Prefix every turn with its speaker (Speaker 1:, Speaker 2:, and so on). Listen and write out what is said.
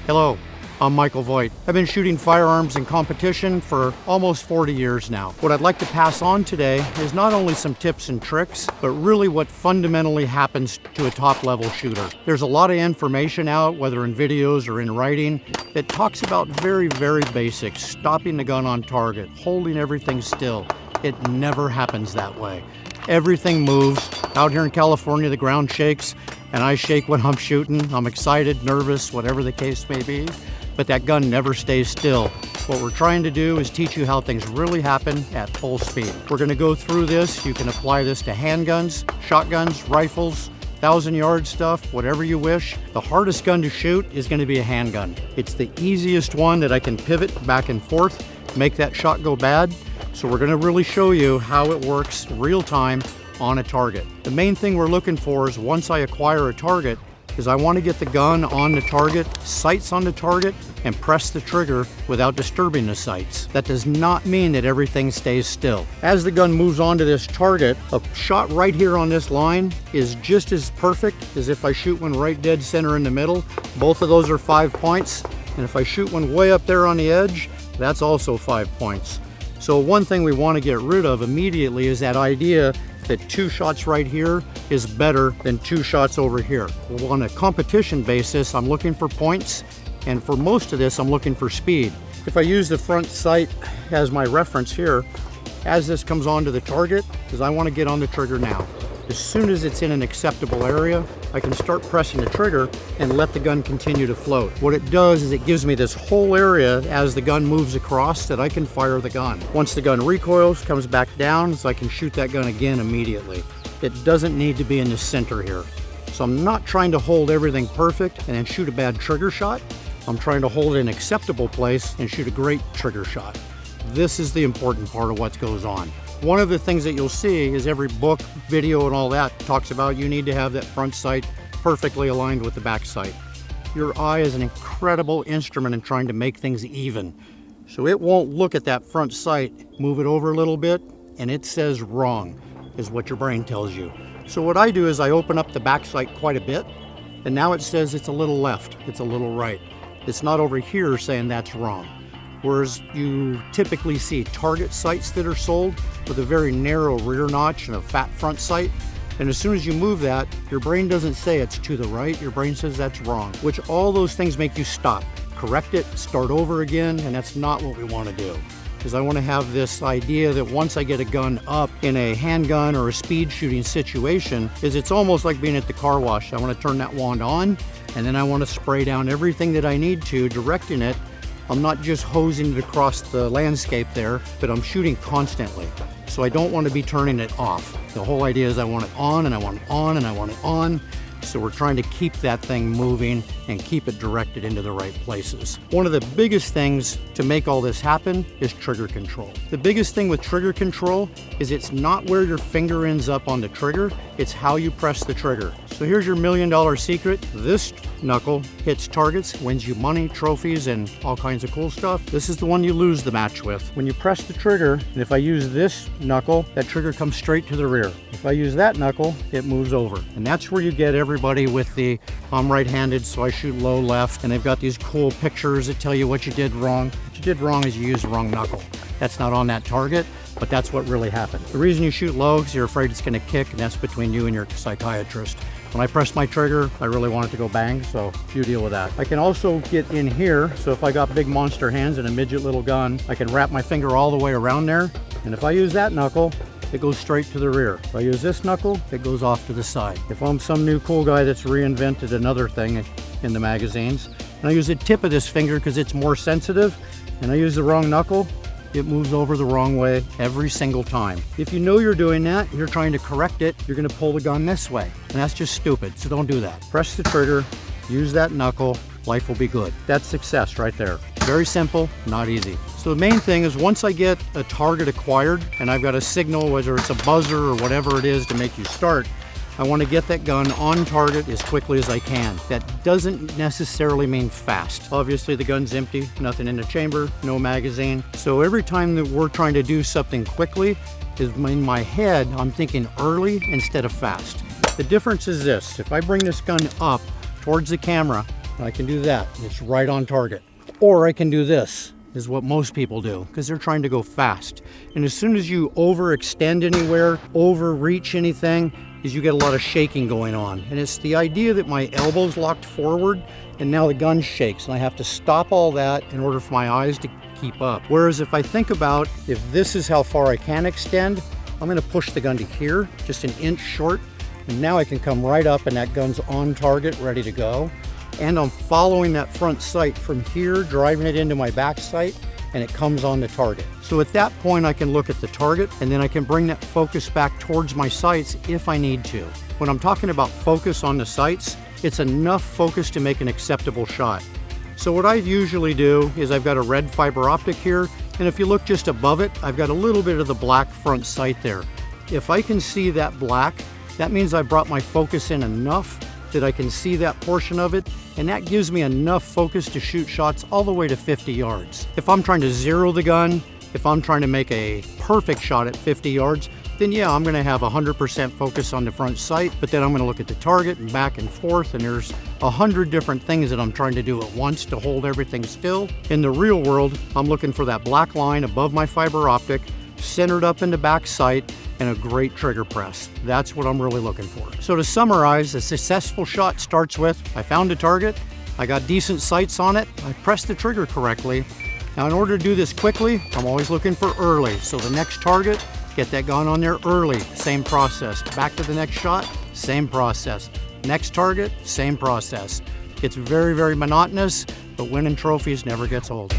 Speaker 1: Hello, I'm Michael Voigt. I've been shooting firearms in competition for almost 40 years now. What I'd like to pass on today is not only some tips and tricks, but really what fundamentally happens to a top-level shooter. There's a lot of information out, whether in videos or in writing, that talks about very, very basic, stopping the gun on target, holding everything still. It never happens that way. Everything moves. Out here in California, the ground shakes, and I shake when I'm shooting. I'm excited, nervous, whatever the case may be, but that gun never stays still. What we're trying to do is teach you how things really happen at full speed. We're gonna go through this. You can apply this to handguns, shotguns, rifles, 1,000-yard stuff, whatever you wish. The hardest gun to shoot is gonna be a handgun. It's the easiest one that I can pivot back and forth, make that shot go bad. So we're gonna really show you how it works real time on a target. The main thing we're looking for is once I acquire a target, is I want to get the gun on the target, sights on the target, and press the trigger without disturbing the sights. That does not mean that everything stays still. As the gun moves onto this target, a shot right here on this line is just as perfect as if I shoot one right dead center in the middle. Both of those are 5 points, and if I shoot one way up there on the edge, that's also 5 points. So one thing we want to get rid of immediately is that idea that 2 shots right here is better than 2 shots over here. Well, on a competition basis, I'm looking for points, and for most of this, I'm looking for speed. If I use the front sight as my reference here, as this comes onto the target, because I want to get on the trigger now. As soon as it's in an acceptable area, I can start pressing the trigger and let the gun continue to float. What it does is it gives me this whole area as the gun moves across that I can fire the gun. Once the gun recoils, comes back down, so I can shoot that gun again immediately. It doesn't need to be in the center here. So I'm not trying to hold everything perfect and then shoot a bad trigger shot. I'm trying to hold it in an acceptable place and shoot a great trigger shot. This is the important part of what goes on. One of the things that you'll see is every book, video, and all that talks about you need to have that front sight perfectly aligned with the back sight. Your eye is an incredible instrument in trying to make things even. So it won't look at that front sight, move it over a little bit, and it says wrong, is what your brain tells you. So what I do is I open up the back sight quite a bit, and now it says it's a little left, it's a little right. It's not over here saying that's wrong. Whereas you typically see target sights that are sold with a very narrow rear notch and a fat front sight. And as soon as you move that, your brain doesn't say it's to the right, your brain says that's wrong, which all those things make you stop, correct it, start over again, and that's not what we want to do. Because I want to have this idea that once I get a gun up in a handgun or a speed shooting situation, is it's almost like being at the car wash. I want to turn that wand on, and then I want to spray down everything that I need to, directing it. I'm not just hosing it across the landscape there, but I'm shooting constantly. So I don't want to be turning it off. The whole idea is I want it on, and I want it on, and I want it on. So we're trying to keep that thing moving and keep it directed into the right places. One of the biggest things to make all this happen is trigger control. The biggest thing with trigger control is it's not where your finger ends up on the trigger, it's how you press the trigger. So here's your $1 million secret. This knuckle hits targets, wins you money, trophies, and all kinds of cool stuff. This is the one you lose the match with. When you press the trigger, and if I use this knuckle, that trigger comes straight to the rear. If I use that knuckle, it moves over. And that's where you get everybody with the, I'm right-handed, so I shoot low left, and they've got these cool pictures that tell you what you did wrong. What you did wrong is you used the wrong knuckle. That's not on that target, but that's what really happened. The reason you shoot low is you're afraid it's gonna kick, and that's between you and your psychiatrist. When I press my trigger, I really want it to go bang, so you deal with that. I can also get in here, so if I got big monster hands and a midget little gun, I can wrap my finger all the way around there, and if I use that knuckle, it goes straight to the rear. If I use this knuckle, it goes off to the side. If I'm some new cool guy that's reinvented another thing in the magazines, and I use the tip of this finger because it's more sensitive, and I use the wrong knuckle, it moves over the wrong way every single time. If you know you're doing that, you're trying to correct it, you're gonna pull the gun this way. And that's just stupid, so don't do that. Press the trigger, use that knuckle, life will be good. That's success right there. Very simple, not easy. So the main thing is once I get a target acquired and I've got a signal, whether it's a buzzer or whatever it is to make you start, I want to get that gun on target as quickly as I can. That doesn't necessarily mean fast. Obviously the gun's empty, nothing in the chamber, no magazine. So every time that we're trying to do something quickly, is in my head, I'm thinking early instead of fast. The difference is this: if I bring this gun up towards the camera, I can do that. It's right on target. Or I can do this, is what most people do, because they're trying to go fast. And as soon as you overextend anywhere, overreach anything, is you get a lot of shaking going on. And it's the idea that my elbow's locked forward and now the gun shakes, and I have to stop all that in order for my eyes to keep up. Whereas if I think about, if this is how far I can extend, I'm gonna push the gun to here, just an inch short, and now I can come right up and that gun's on target, ready to go. And I'm following that front sight from here, driving it into my back sight, and it comes on the target. So at that point, I can look at the target, and then I can bring that focus back towards my sights if I need to. When I'm talking about focus on the sights, it's enough focus to make an acceptable shot. So what I usually do is I've got a red fiber optic here, and if you look just above it, I've got a little bit of the black front sight there. If I can see that black, that means I brought my focus in enough that I can see that portion of it, and that gives me enough focus to shoot shots all the way to 50 yards. If I'm trying to zero the gun, if I'm trying to make a perfect shot at 50 yards, then yeah, I'm gonna have 100% focus on the front sight, but then I'm gonna look at the target and back and forth, and there's 100 different things that I'm trying to do at once to hold everything still. In the real world, I'm looking for that black line above my fiber optic, centered up in the back sight, and a great trigger press. That's what I'm really looking for. So to summarize, a successful shot starts with, I found a target, I got decent sights on it, I pressed the trigger correctly. Now in order to do this quickly, I'm always looking for early. So the next target, get that gun on there early, same process. Back to the next shot, same process. Next target, same process. It's very, very monotonous, but winning trophies never gets old.